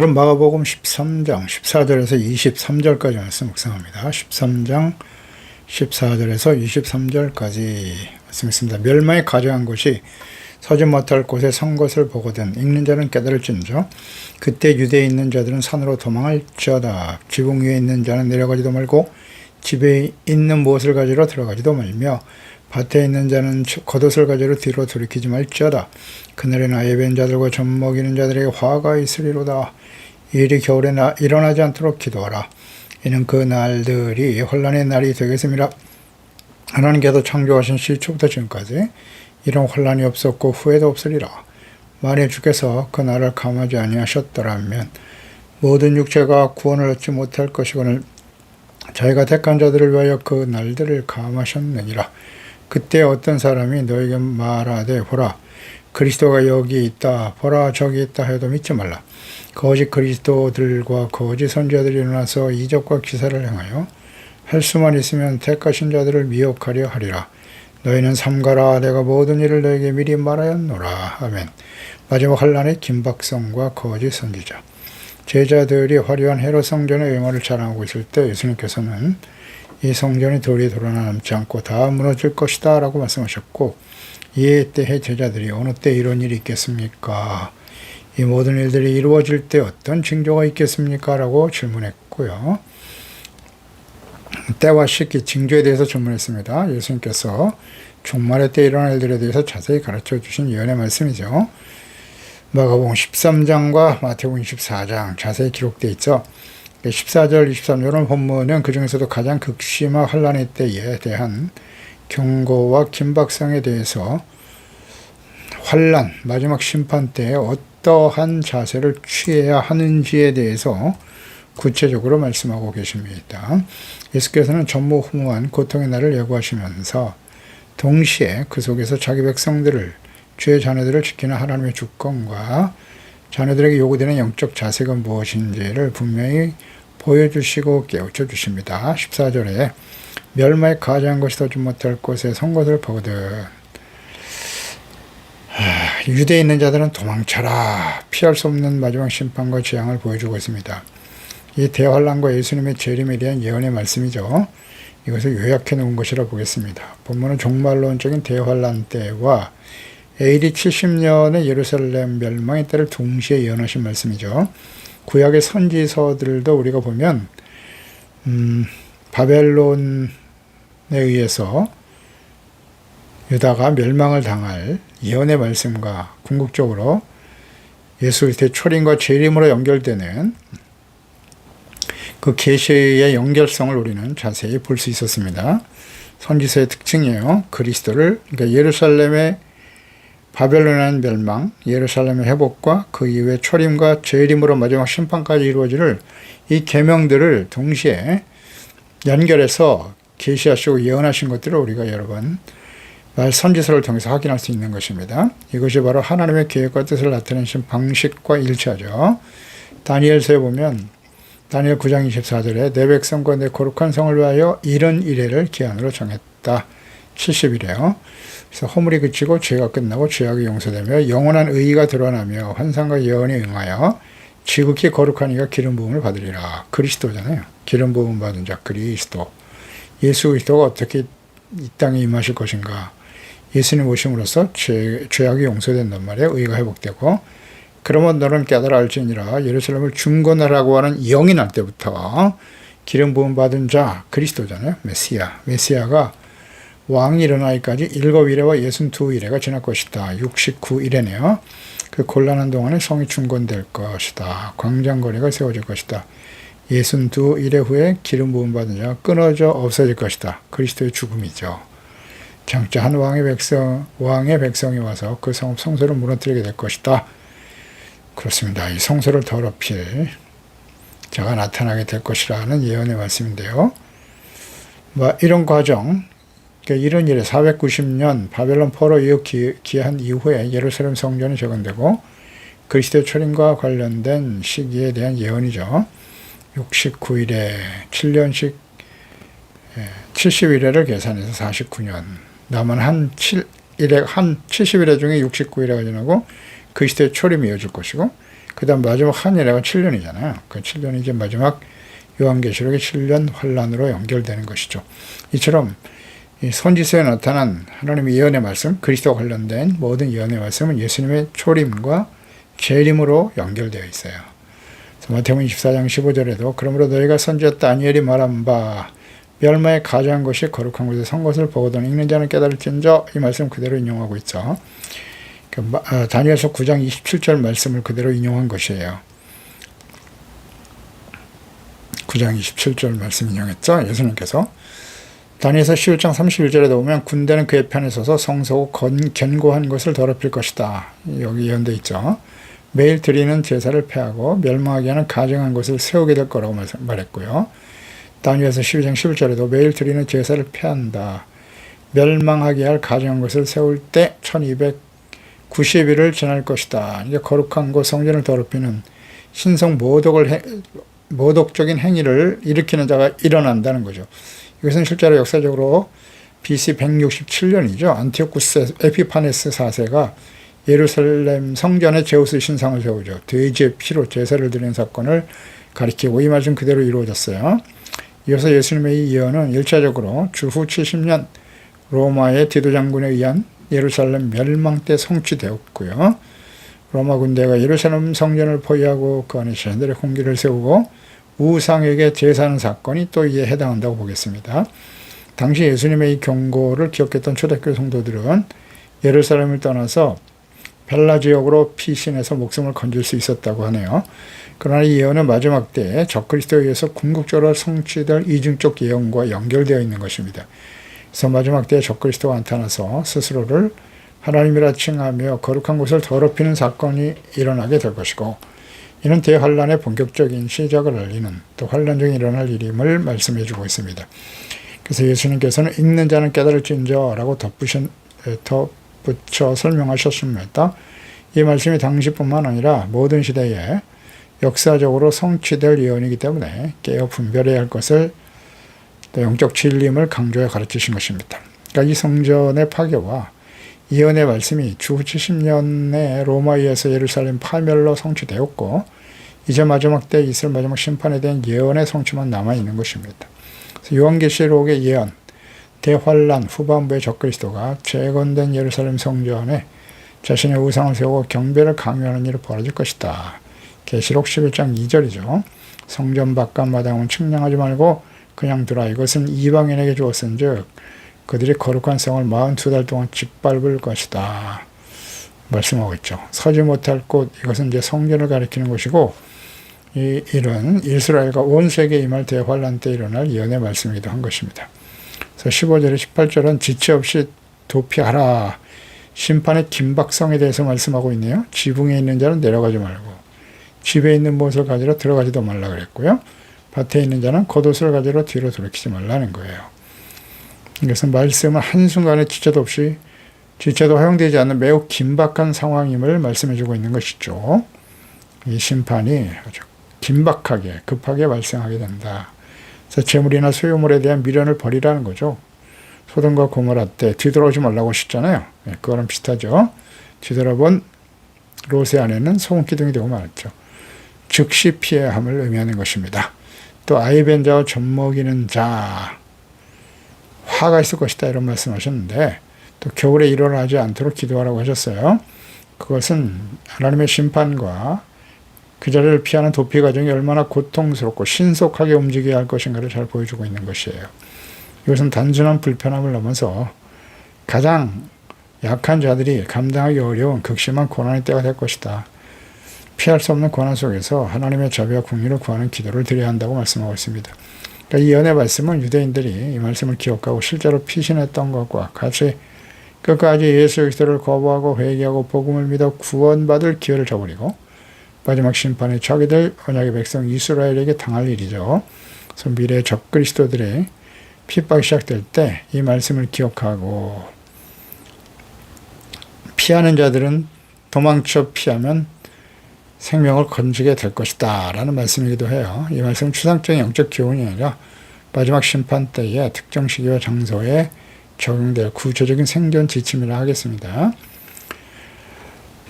그럼 마가복음 13장 14절에서 23절까지 말씀 묵상합니다. 13장 14절에서 23절까지 말씀 있습니다. 멸망에 가져간 곳이 서지 못할 곳에 선 것을 보거든 읽는 자는 깨달을진저 그때 유대에 있는 자들은 산으로 도망할지어다. 지붕 위에 있는 자는 내려가지도 말고 집에 있는 무엇을 가지러 들어가지도 말며 밭에 있는 자는 겉옷을 가지러 뒤로 돌이키지 말지어다. 그날에는 아예 뵌 자들과 젖 먹이는 자들에게 화가 있으리로다. 이 일이 겨울에 일어나지 않도록 기도하라. 이는 그 날들이 혼란의 날이 되겠습니다. 하나님께서 창조하신 시초부터 지금까지 이런 혼란이 없었고 후회도 없으리라. 만일 주께서 그 날을 감하지 아니하셨더라면 모든 육체가 구원을 얻지 못할 것이거늘 자기가 택한 자들을 위하여 그 날들을 감하셨느니라. 그때 어떤 사람이 너에게 말하되 보라 그리스도가 여기 있다 보라 저기 있다 해도 믿지 말라. 거짓 그리스도들과 거짓 선지자들이 일어나서 이적과 기사를 행하여 할 수만 있으면 택하신 자들을 미혹하려 하리라. 너희는 삼가라 내가 모든 일을 너에게 미리 말하였노라. 아멘. 마지막 환란의 긴박성과 거짓 선지자. 제자들이 화려한 헤롯 성전의 외모를 자랑하고 있을 때 예수님께서는 이 성전이 돌이 돌아나 남지 않고 다 무너질 것이다 라고 말씀하셨고 이에 때의 제자들이 어느 때 이런 일이 있겠습니까? 이 모든 일들이 이루어질 때 어떤 징조가 있겠습니까? 라고 질문했고요. 때와 시기, 징조에 대해서 질문했습니다. 예수님께서 종말의 때 일어날 일들에 대해서 자세히 가르쳐 주신 예언의 말씀이죠. 마가복음 13장과 마태복음 24장 자세히 기록되어 있죠. 14절, 23절은 본문은 그 중에서도 가장 극심한 환란의 때에 대한 경고와 긴박성에 대해서 환란, 마지막 심판 때에 어떠한 자세를 취해야 하는지에 대해서 구체적으로 말씀하고 계십니다. 예수께서는 전무후무한 고통의 날을 예고하시면서 동시에 그 속에서 자기 백성들을, 주의 자녀들을 지키는 하나님의 주권과 자녀들에게 요구되는 영적 자세가 무엇인지를 분명히 보여주시고 깨우쳐 주십니다. 14절에 멸망에 가져간 것이 더지 못할 곳에 선 것을 보거든 유대에 있는 자들은 도망쳐라. 피할 수 없는 마지막 심판과 재앙을 보여주고 있습니다. 이 대환란과 예수님의 재림에 대한 예언의 말씀이죠. 이것을 요약해 놓은 것이라 보겠습니다. 본문은 종말론적인 대환란 때와 AD 70년의 예루살렘 멸망의 때를 동시에 예언하신 말씀이죠. 구약의 선지서들도 우리가 보면 바벨론에 의해서 유다가 멸망을 당할 예언의 말씀과 궁극적으로 예수 그리스도의 초림과 재림으로 연결되는 그 계시의 연결성을 우리는 자세히 볼 수 있었습니다. 선지서의 특징이에요. 그리스도를, 그러니까 예루살렘의 바벨론의 멸망, 예루살렘의 회복과 그 이후에 초림과 재림으로 마지막 심판까지 이루어질 이 계명들을 동시에 연결해서 계시하시고 예언하신 것들을 우리가 여러 번 선지서를 통해서 확인할 수 있는 것입니다. 이것이 바로 하나님의 계획과 뜻을 나타내신 방식과 일치하죠. 다니엘서에 보면 다니엘 9장 24절에 내 백성과 내 거룩한 성을 위하여 이런 이래를 기한으로 정했다. 70이래요. 그래서 허물이 그치고 죄가 끝나고 죄악이 용서되며 영원한 의의가 드러나며 환상과 예언에 응하여 지극히 거룩한 이가 기름 부음을 받으리라. 그리스도잖아요. 기름 부음 받은 자 그리스도. 예수 그리스도가 어떻게 이 땅에 임하실 것인가. 예수님 오심으로써 죄악이 용서된단 말이에요. 의가 회복되고. 그러면 너는 깨달아 알지니라. 예루살렘을 중건하라고 하는 영이 날 때부터 기름 부음 받은 자 그리스도잖아요. 메시아가 왕이 일어나기까지 7일에와 62일에가 지날 것이다. 69일에네요. 그 곤란한 동안에 성이 중건될 것이다. 광장거리가 세워질 것이다. 62일의 후에 기름 부음 받은 자가 끊어져 없어질 것이다. 그리스도의 죽음이죠. 장차 한 왕의 백성이 와서 그 성소를 무너뜨리게 될 것이다. 그렇습니다. 이 성소를 더럽힐 자가 나타나게 될 것이라는 예언의 말씀인데요. 이런 과정, 그러니까 이런 일에 490년 바벨론 포로 이후 기한 이후에 예루살렘 성전이 재건되고 그리스도의 초림과 관련된 시기에 대한 예언이죠. 69일에 7년씩 70일에를 계산해서 49년 남은 한 70일에 중에 69일에가 지나고 그리스도의 초림이 이어질 것이고 그 그 다음 마지막 한일회가 7년이잖아요. 그 7년이 이제 마지막 요한계시록의 7년 환란으로 연결되는 것이죠. 이처럼 이 선지서에 나타난 하나님의 예언의 말씀, 그리스도와 관련된 모든 예언의 말씀은 예수님의 초림과 재림으로 연결되어 있어요. 마태복음 24장 15절에도 그러므로 너희가 선지자 다니엘이 말한 바 멸망에 가져간 것이 거룩한 곳에 선 것을 보거든 읽는 자는 깨달을진저, 이 말씀 그대로 인용하고 있죠. 다니엘서 9장 27절 말씀을 그대로 인용한 것이에요. 9장 27절 말씀 인용했죠. 예수님께서. 다니엘서 11장 31절에 보면 군대는 그의 편에 서서 성소고 견고한 것을 더럽힐 것이다. 여기 예언되어 있죠. 매일 드리는 제사를 폐하고 멸망하게 하는 가증한 것을 세우게 될 거라고 말했고요. 다니엘서 12장 11절에도 매일 드리는 제사를 폐한다. 멸망하게 할 가증한 것을 세울 때 1290일을 지날 것이다. 이제 거룩한 곳 성전을 더럽히는 신성 모독적인 행위를 일으키는 자가 일어난다는 거죠. 이것은 실제로 역사적으로 BC 167년이죠. 안티오쿠스 에피파네스 4세가 예루살렘 성전에 제우스 신상을 세우죠. 돼지의 피로 제사를 드리는 사건을 가리키고 이 말씀 그대로 이루어졌어요. 이어서 예수님의 이 예언은 1차적으로 주후 70년 로마의 디도장군에 의한 예루살렘 멸망 때 성취되었고요. 로마 군대가 예루살렘 성전을 포위하고 그 안에 신들의 공기를 세우고 우상에게 제사하는 사건이 또 이에 해당한다고 보겠습니다. 당시 예수님의 이 경고를 기억했던 초대교회 성도들은 예루살렘을 떠나서 벨라 지역으로 피신해서 목숨을 건질 수 있었다고 하네요. 그러나 이 예언은 마지막 때에 적그리스도에 의해서 궁극적으로 성취될 이중적 예언과 연결되어 있는 것입니다. 그래서 마지막 때에 적그리스도가 나타나서 스스로를 하나님이라 칭하며 거룩한 곳을 더럽히는 사건이 일어나게 될 것이고, 이는 대환란의 본격적인 시작을 알리는 또 환란 중에 일어날 일임을 말씀해 주고 있습니다. 그래서 예수님께서는 읽는 자는 깨달을진저 라고 덧붙여 설명하셨습니다. 이 말씀이 당시뿐만 아니라 모든 시대에 역사적으로 성취될 예언이기 때문에 깨어 분별해야 할 것을 또 영적 진림을 강조해 가르치신 것입니다. 그러니까 이 성전의 파괴와 예언의 말씀이 주후 70년에 로마에서 예루살렘 파멸로 성취되었고, 이제 마지막 때 있을 마지막 심판에 대한 예언의 성취만 남아있는 것입니다. 요한계시록의 예언, 대환란 후반부의 적그리스도가 재건된 예루살렘 성전에 자신의 우상을 세우고 경배를 강요하는 일이 벌어질 것이다. 계시록 11장 2절이죠. 성전 바깥 마당은 측량하지 말고 그냥 두라. 이것은 이방인에게 주었은즉 그들이 거룩한 성을 42달 동안 짓밟을 것이다. 말씀하고 있죠. 서지 못할 곳, 이것은 이제 성전을 가리키는 것이고, 이 일은 이스라엘과 온 세계에 임할 대환란 때 일어날 예언의 말씀이기도 한 것입니다. 그래서 15절에 18절은 지체 없이 도피하라. 심판의 긴박성에 대해서 말씀하고 있네요. 지붕에 있는 자는 내려가지 말고, 집에 있는 무엇을 가지러 들어가지도 말라 그랬고요. 밭에 있는 자는 겉옷을 가지러 뒤로 돌이키지 말라는 거예요. 이것은 말씀은 한순간에 지체도 허용되지 않는 매우 긴박한 상황임을 말씀해주고 있는 것이죠. 이 심판이 아주 긴박하게 급하게 발생하게 된다. 그래서 재물이나 소유물에 대한 미련을 버리라는 거죠. 소돔과 고모라 때 뒤돌아오지 말라고 하셨잖아요. 그거랑 비슷하죠. 뒤돌아본 롯의 아내는 소금 기둥이 되고 말았죠. 즉시 피해야 함을 의미하는 것입니다. 또 아이벤 자와 젖먹이는 자, 화가 있을 것이다 이런 말씀하셨는데, 또 겨울에 일어나지 않도록 기도하라고 하셨어요. 그것은 하나님의 심판과 그 자리를 피하는 도피 과정이 얼마나 고통스럽고 신속하게 움직여야 할 것인가를 잘 보여주고 있는 것이에요. 이것은 단순한 불편함을 넘어서 가장 약한 자들이 감당하기 어려운 극심한 고난의 때가 될 것이다. 피할 수 없는 고난 속에서 하나님의 자비와 긍휼을 구하는 기도를 드려야 한다고 말씀하고 있습니다. 그러니까 이 예언의 말씀은 유대인들이 이 말씀을 기억하고 실제로 피신했던 것과 같이 끝까지 예수 그리스도를 거부하고 회개하고 복음을 믿어 구원받을 기회를 저버리고 마지막 심판에 자기들 언약의 백성 이스라엘에게 당할 일이죠. 그래서 미래의 적그리스도들의 핍박이 시작될 때 이 말씀을 기억하고 피하는 자들은 도망쳐 피하면 생명을 건지게 될 것이다 라는 말씀이기도 해요. 이 말씀은 추상적인 영적 교훈이 아니라 마지막 심판 때의 특정 시기와 장소에 적용될 구체적인 생존 지침이라 하겠습니다.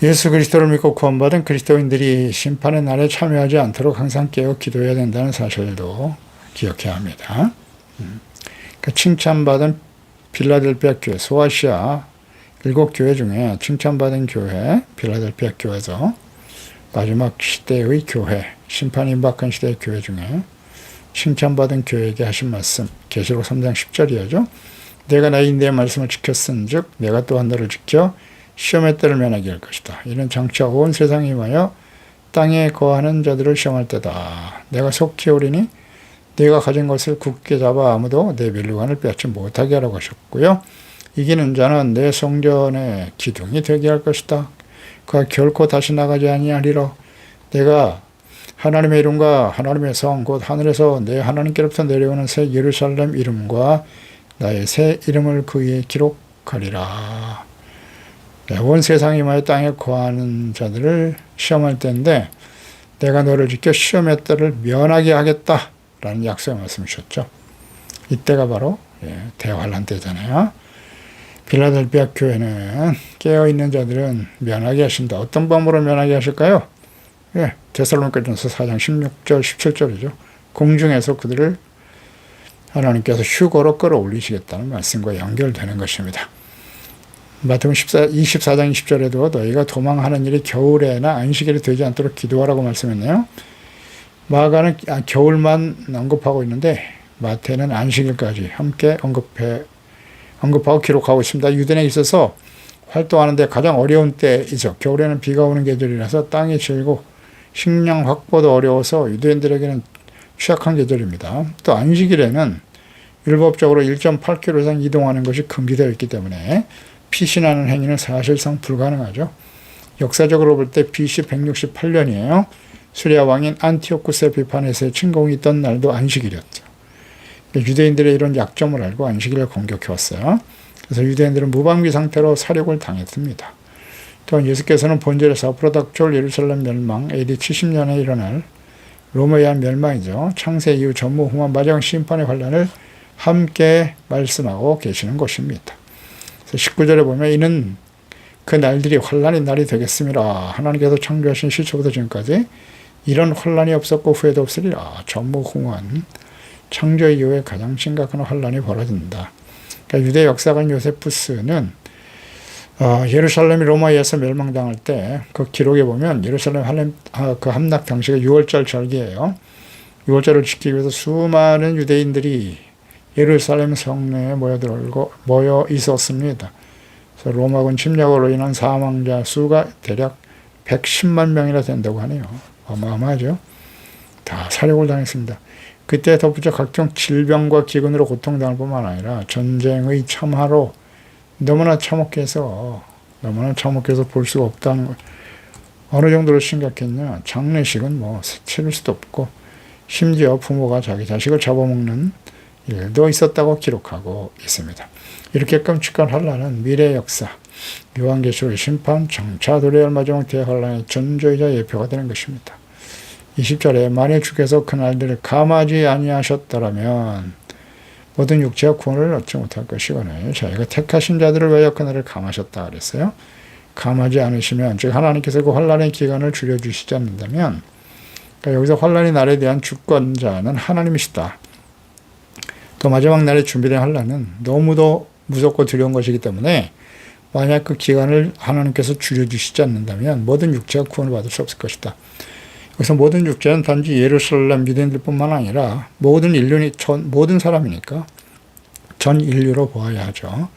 예수 그리스도를 믿고 구원받은 그리스도인들이 심판의 날에 참여하지 않도록 항상 깨어 기도해야 된다는 사실도 기억해야 합니다. 칭찬받은 필라델피아 교회, 소아시아 7교회 중에 칭찬받은 교회, 필라델피아 교회에서 마지막 시대의 교회, 심판이 임박한 시대의 교회 중에 칭찬받은 교회에게 하신 말씀, 계시록 3장 10절이죠. 내가 나의 인내의 말씀을 지켰은즉 내가 또한 너를 지켜 시험의 때를 면하게 할 것이다. 이는 장차 온 세상에 임하여 땅에 거하는 자들을 시험할 때다. 내가 속히 오리니 내가 가진 것을 굳게 잡아 아무도 내 멸류관을 빼앗지 못하게 하라고 하셨고요. 이기는 자는 내 성전의 기둥이 되게 할 것이다. 그가 결코 다시 나가지 아니하리라. 내가 하나님의 이름과 하나님의 성 곧 하늘에서 내 하나님께로부터 내려오는 새 예루살렘 이름과 나의 새 이름을 그 위에 기록하리라. 온 세상에 임하여 땅에 거하는 자들을 시험할 때인데 내가 너를 지켜 시험의 때를 면하게 하겠다라는 약속의 말씀이셨죠. 이때가 바로 대환란 때잖아요. 필라델피아 교회는 깨어있는 자들은 면하게 하신다. 어떤 방법으로 면하게 하실까요? 데살로니가전서 4장 16절 17절이죠. 공중에서 그들을 하나님께서 휴거로 끌어올리시겠다는 말씀과 연결되는 것입니다. 마태복음 24장 20절에도 너희가 도망하는 일이 겨울에나 안식일이 되지 않도록 기도하라고 말씀했네요. 마가는 겨울만 언급하고 있는데 마태는 안식일까지 함께 언급하고 기록하고 있습니다. 유대인에 있어서 활동하는데 가장 어려운 때이죠. 겨울에는 비가 오는 계절이라서 땅이 질고 식량 확보도 어려워서 유대인들에게는 취약한 계절입니다. 또 안식일에는 율법적으로 1.8km 이상 이동하는 것이 금지되어 있기 때문에 피신하는 행위는 사실상 불가능하죠. 역사적으로 볼 때 BC 168년이에요. 수리아 왕인 안티오쿠스 에피파네스의 침공이 있던 날도 안식일이었죠. 유대인들의 이런 약점을 알고 안식일을 공격해왔어요. 그래서 유대인들은 무방비 상태로 사륙을 당했습니다. 또한 예수께서는 본절에서 앞으로 닥쳐올 예루살렘 멸망 AD 70년에 일어날 로마에 의한 멸망이죠. 창세 이후 전무후무한 마지막 심판의 환란을 함께 말씀하고 계시는 것입니다. 19절에 보면 이는 그 날들이 환란의 날이 되겠습니다. 하나님께서 창조하신 시초부터 지금까지 이런 환란이 없었고 후에도 없으리라. 전무후무한 창조 이후에 가장 심각한 환란이 벌어진다. 그러니까 유대 역사관 요세푸스는 예루살렘이 로마에 의해서 멸망당할 때 그 기록에 보면 예루살렘 그 함락 당시가 6월절 절기예요. 6월절을 지키기 위해서 수많은 유대인들이 예루살렘 성내에 모여 있었습니다. 그래서 로마군 침략으로 인한 사망자 수가 대략 110만 명이나 된다고 하네요. 어마어마하죠. 다 사륙을 당했습니다. 그때 덧붙여 각종 질병과 기근으로 고통당할 뿐만 아니라 전쟁의 참화로 너무나 참혹해서 볼 수가 없다는 것. 어느 정도로 심각했냐. 장례식은 치를 수도 없고 심지어 부모가 자기 자식을 잡아먹는 일도 있었다고 기록하고 있습니다. 이렇게 끔찍한 환란은 미래의 역사, 요한계시록의 심판, 장차 도래할 마지막 대환란의 전조이자 예표가 되는 것입니다. 20절에 만일 주께서 그날들을 감하지 아니하셨더라면 모든 육체가 구원을 얻지 못할 것이거늘 저희가 택하신 자들을 위하여 그날을 감하셨다 그랬어요. 감하지 않으시면 즉 하나님께서 그 환란의 기간을 줄여주시지 않는다면 그러니까 여기서 환란의 날에 대한 주권자는 하나님이시다. 또 마지막 날에 준비된 환란은 너무도 무섭고 두려운 것이기 때문에 만약 그 기간을 하나님께서 줄여주시지 않는다면 모든 육체가 구원을 받을 수 없을 것이다. 그래서 모든 육체는 단지 예루살렘 유대인들뿐만 아니라 모든 인류니 모든 사람이니까 전 인류로 보아야 하죠.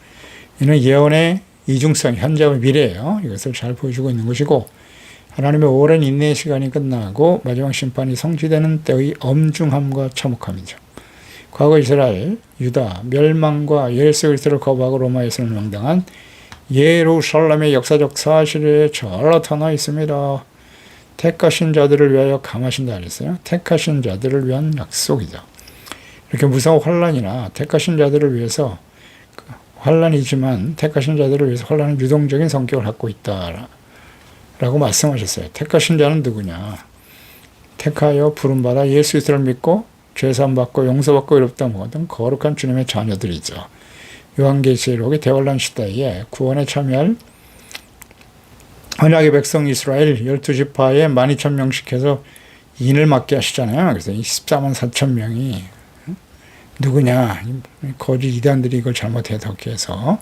이는 예언의 이중성, 현재와 미래예요. 이것을 잘 보여주고 있는 것이고 하나님의 오랜 인내의 시간이 끝나고 마지막 심판이 성취되는 때의 엄중함과 참혹함이죠. 과거 이스라엘, 유다, 멸망과 예수 그리스도를 거부하고 로마에서 멸망당한 예루살렘의 역사적 사실에 잘 나타나 있습니다. 택하신 자들을 위하여 감하신다 그랬어요. 택하신 자들을 위한 약속이죠. 이렇게 무서운 환란이나 택하신 자들을 위해서 환란이지만 택하신 자들을 위해서 환란은 유동적인 성격을 갖고 있다라고 말씀하셨어요. 택하신 자는 누구냐? 택하여 부름받아 예수 그리스도를 믿고 죄사함받고 용서받고 의롭다 모든 거룩한 주님의 자녀들이죠. 요한계시록의 대환란 시대에 구원에 참여할 언약의 백성 이스라엘 12지파에 12,000명씩 해서 인을 맡게 하시잖아요. 그래서 14만 4천 명이 누구냐, 거짓 이단들이 이걸 잘못 해석해서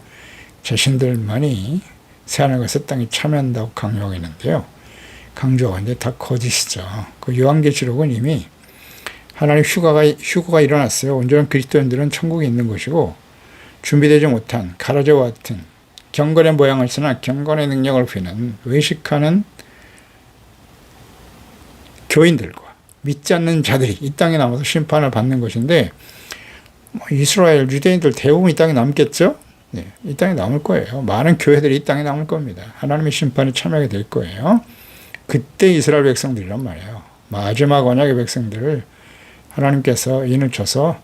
자신들만이 새하늘 것의 땅에 참여한다고 강요하고 있는데요. 강조가 이제 다 거짓이죠. 그 요한계시록은 이미 하나님 휴거가 일어났어요. 온전한 그리스도인들은 천국에 있는 것이고, 준비되지 못한 가라지와 같은 경건의 모양을 쓰나 경건의 능력을 보이는 외식하는 교인들과 믿지 않는 자들이 이 땅에 남아서 심판을 받는 것인데, 이스라엘 유대인들 대부분 이 땅에 남겠죠? 네, 이 땅에 남을 거예요. 많은 교회들이 이 땅에 남을 겁니다. 하나님의 심판에 참여하게 될 거예요. 그때 이스라엘 백성들이란 말이에요. 마지막 언약의 백성들을 하나님께서 인을 쳐서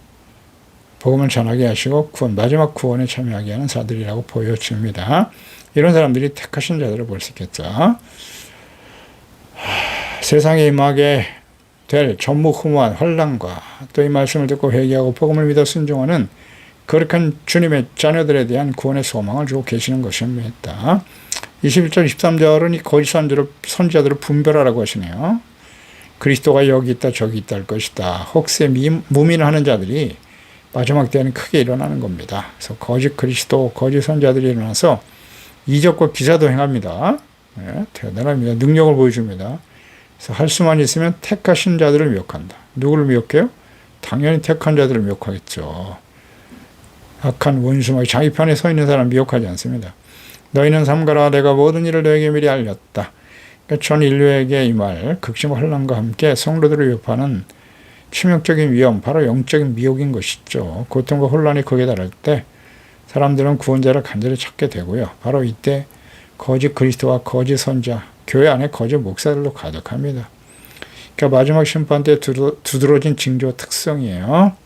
복음을 전하게 하시고 마지막 구원에 참여하게 하는 자들이라고 보여집니다. 이런 사람들이 택하신 자들을 볼 수 있겠죠. 세상에 임하게 될 전무후무한 환난과 또 이 말씀을 듣고 회개하고 복음을 믿어 순종하는 거룩한 주님의 자녀들에 대한 구원의 소망을 주고 계시는 것입니다. 21절 23절은 이 거짓 선지자들을 분별하라고 하시네요. 그리스도가 여기 있다 저기 있다 할 것이다. 혹세 무민하는 자들이 마지막 때는 크게 일어나는 겁니다. 그래서 거짓 그리스도, 거짓 선지자들이 일어나서 이적과 기사도 행합니다. 네, 대단합니다. 능력을 보여줍니다. 그래서 할 수만 있으면 택하신 자들을 미혹한다. 누구를 미혹해요? 당연히 택한 자들을 미혹하겠죠. 악한 원수마귀 자기 편에 서 있는 사람 미혹하지 않습니다. 너희는 삼가라, 내가 모든 일을 너에게 미리 알렸다. 그러니까 전 인류에게 이 말, 극심 환난과 함께 성도들을 위협하는 치명적인 위험, 바로 영적인 미혹인 것이죠. 고통과 혼란이 극에 달할 때 사람들은 구원자를 간절히 찾게 되고요. 바로 이때 거짓 그리스도와 거짓 선자, 교회 안에 거짓 목사들로 가득합니다. 그러니까 마지막 심판 때 두드러진 징조 특성이에요.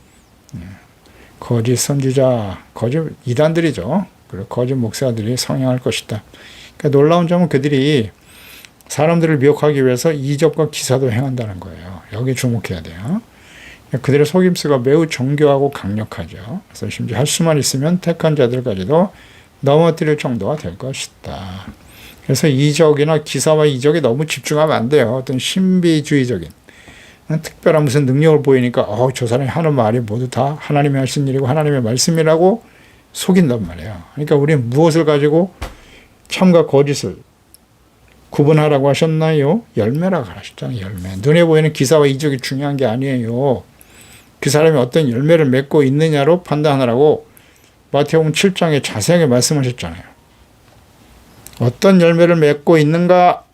거짓 선지자, 거짓 이단들이죠. 그리고 거짓 목사들이 성행할 것이다. 그러니까 놀라운 점은 그들이 사람들을 미혹하기 위해서 이적과 기사도 행한다는 거예요. 여기 주목해야 돼요. 그들의 속임수가 매우 정교하고 강력하죠. 그래서 심지어 할 수만 있으면 택한 자들까지도 넘어뜨릴 정도가 될 것이다. 그래서 이적이나 기사와 이적에 너무 집중하면 안 돼요. 어떤 신비주의적인 특별한 무슨 능력을 보이니까 저 사람이 하는 말이 모두 다 하나님이 하신 일이고 하나님의 말씀이라고 속인단 말이에요. 그러니까 우리는 무엇을 가지고 참과 거짓을 구분하라고 하셨나요? 열매라고 하셨잖아요. 열매. 눈에 보이는 기사와 이적이 중요한 게 아니에요. 그 사람이 어떤 열매를 맺고 있느냐로 판단하라고 마태복음 7장에 자세하게 말씀하셨잖아요. 어떤 열매를 맺고 있는가,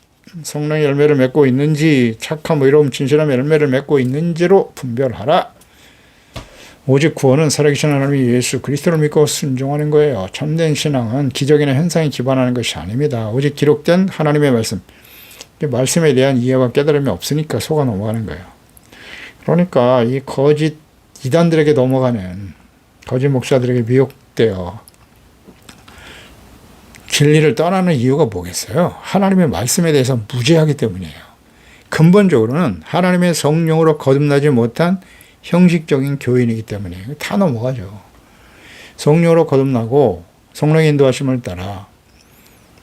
성령의 열매를 맺고 있는지, 착함, 의로움, 진실함의 열매를 맺고 있는지로 분별하라. 오직 구원은 살아계신 하나님의 예수 그리스도를 믿고 순종하는 거예요. 참된 신앙은 기적이나 현상에 기반하는 것이 아닙니다. 오직 기록된 하나님의 말씀, 말씀에 대한 이해와 깨달음이 없으니까 속아 넘어가는 거예요. 그러니까 이 거짓 이단들에게 넘어가는 거짓 목사들에게 미혹되어 진리를 떠나는 이유가 뭐겠어요? 하나님의 말씀에 대해서 무죄하기 때문이에요. 근본적으로는 하나님의 성령으로 거듭나지 못한 형식적인 교인이기 때문에 다 넘어가죠. 성령으로 거듭나고 성령의 인도하심을 따라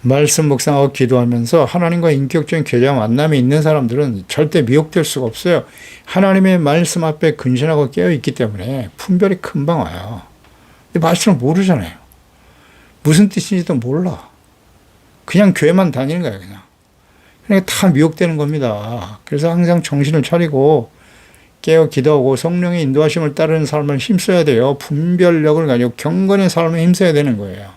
말씀 묵상하고 기도하면서 하나님과 인격적인 교제와 만남이 있는 사람들은 절대 미혹될 수가 없어요. 하나님의 말씀 앞에 근신하고 깨어있기 때문에 분별이 금방 와요. 근데 말씀을 모르잖아요. 무슨 뜻인지도 몰라. 그냥 교회만 다니는 거예요. 그러니까 다 미혹되는 겁니다. 그래서 항상 정신을 차리고 깨어 기도하고 성령의 인도하심을 따르는 삶을 힘써야 돼요. 분별력을 가지고 경건의 삶을 힘써야 되는 거예요.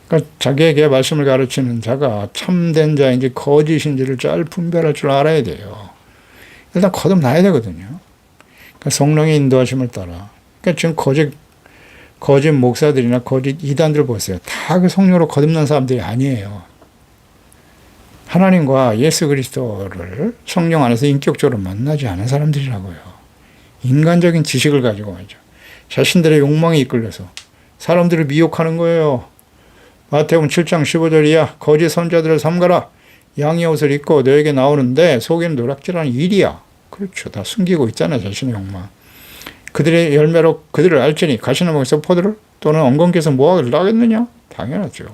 그러니까 자기에게 말씀을 가르치는 자가 참된 자인지 거짓인지를 잘 분별할 줄 알아야 돼요. 일단 거듭나야 되거든요. 그러니까 성령의 인도하심을 따라. 그러니까 지금 거짓 목사들이나 거짓 이단들 보세요. 다 그 성령으로 거듭난 사람들이 아니에요. 하나님과 예수 그리스도를 성령 안에서 인격적으로 만나지 않은 사람들이라고요. 인간적인 지식을 가지고 말이죠. 자신들의 욕망에 이끌려서 사람들을 미혹하는 거예요. 마태복음 7장 15절이야. 거짓 선자들을 삼가라. 양의 옷을 입고 너에게 나오는데 속에는 노략질하는 일이야. 그렇죠. 다 숨기고 있잖아요. 자신의 욕망. 그들의 열매로 그들을 알지니 가시나무에서 포도를 또는 엉겅퀴에서 무화과를 따겠느냐? 당연하죠.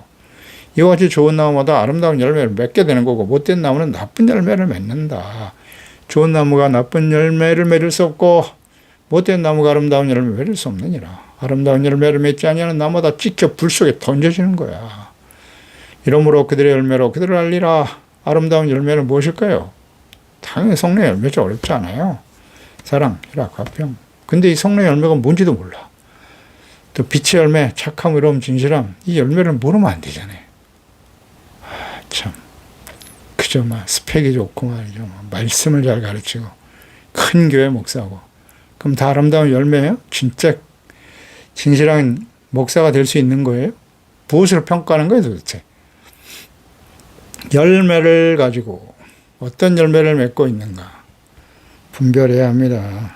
이와 같이 좋은 나무마다 아름다운 열매를 맺게 되는 거고 못된 나무는 나쁜 열매를 맺는다. 좋은 나무가 나쁜 열매를 맺을 수 없고 못된 나무가 아름다운 열매를 맺을 수 없느니라. 아름다운 열매를 맺지 아니하는 나무마다 찢겨 불 속에 던져지는 거야. 이러므로 그들의 열매로 그들을 알리라. 아름다운 열매는 무엇일까요? 당연히 성령의 열매죠. 어렵지 않아요. 사랑, 희락, 화평. 근데 이 성령의 열매가 뭔지도 몰라. 또 빛의 열매, 착함, 의로움, 진실함. 이 열매를 모르면 안 되잖아요. 참. 그저 막 스펙이 좋고 말이죠. 말씀을 잘 가르치고 큰 교회 목사고. 그럼 다 아름다운 열매예요? 진짜 진실한 목사가 될 수 있는 거예요? 무엇으로 평가하는 거예요 도대체? 열매를 가지고 어떤 열매를 맺고 있는가 분별해야 합니다.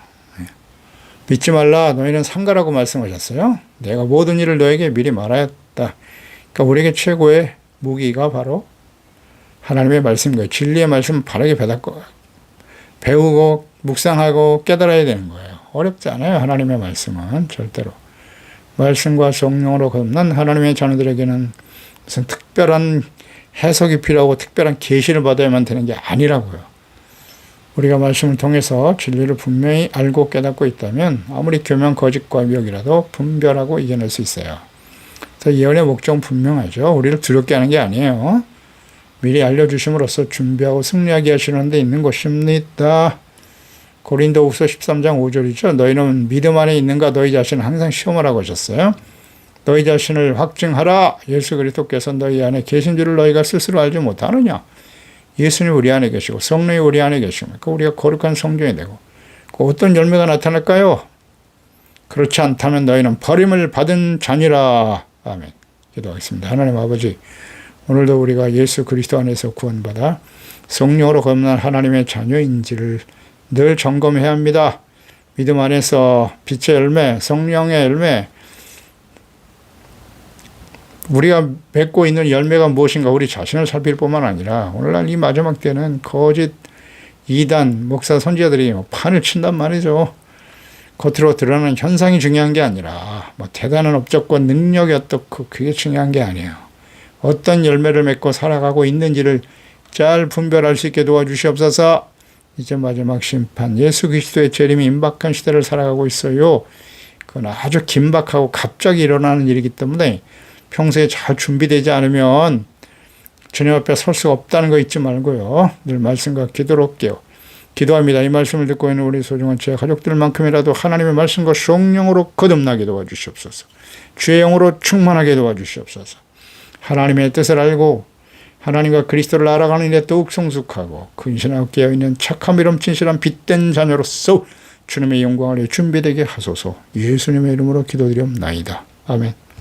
믿지 말라 너희는 상가라고 말씀하셨어요. 내가 모든 일을 너에게 미리 말하였다. 그러니까 우리에게 최고의 무기가 바로 하나님의 말씀인 진리의 말씀 바르게 배우고 묵상하고 깨달아야 되는 거예요. 어렵지 않아요. 하나님의 말씀은 절대로. 말씀과 성령으로 거듭난 하나님의 자녀들에게는 무슨 특별한 해석이 필요하고 특별한 계시를 받아야만 되는 게 아니라고요. 우리가 말씀을 통해서 진리를 분명히 알고 깨닫고 있다면 아무리 교명 거짓과 미혹이라도 분별하고 이겨낼 수 있어요. 그래서 예언의 목적은 분명하죠. 우리를 두렵게 하는 게 아니에요. 미리 알려주심으로써 준비하고 승리하게 하시는 데 있는 것입니다. 고린도후서 13장 5절이죠. 너희는 믿음 안에 있는가 너희 자신을 항상 시험하라고 하셨어요. 너희 자신을 확증하라. 예수 그리스도께서 너희 안에 계신 줄을 너희가 스스로 알지 못하느냐. 예수님 우리 안에 계시고 성령이 우리 안에 계시고 우리가 거룩한 성전이 되고 어떤 열매가 나타날까요? 그렇지 않다면 너희는 버림을 받은 자니라. 아멘. 기도하겠습니다. 하나님 아버지, 오늘도 우리가 예수 그리스도 안에서 구원받아 성령으로 거듭난 하나님의 자녀인지를 늘 점검해야 합니다. 믿음 안에서 빛의 열매, 성령의 열매, 우리가 맺고 있는 열매가 무엇인가 우리 자신을 살필 뿐만 아니라 오늘날 이 마지막 때는 거짓 이단 목사 선지자들이 판을 친단 말이죠. 겉으로 드러나는 현상이 중요한 게 아니라 대단한 업적과 능력이 어떻고 그게 중요한 게 아니에요. 어떤 열매를 맺고 살아가고 있는지를 잘 분별할 수 있게 도와주시옵소서. 이제 마지막 심판 예수 그리스도의 재림이 임박한 시대를 살아가고 있어요. 그건 아주 긴박하고 갑자기 일어나는 일이기 때문에 평소에 잘 준비되지 않으면 주님 앞에 설 수가 없다는 거 잊지 말고요. 늘 말씀과 기도로 올게요. 기도합니다. 이 말씀을 듣고 있는 우리 소중한 제 가족들만큼이라도 하나님의 말씀과 성령으로 거듭나게 도와주시옵소서. 주의 영으로 충만하게 도와주시옵소서. 하나님의 뜻을 알고 하나님과 그리스도를 알아가는 일에 더욱 성숙하고 근신하고 깨어있는 착함 이름 진실한 빛된 자녀로서 주님의 영광을 준비되게 하소서. 예수님의 이름으로 기도드리옵나이다. 아멘.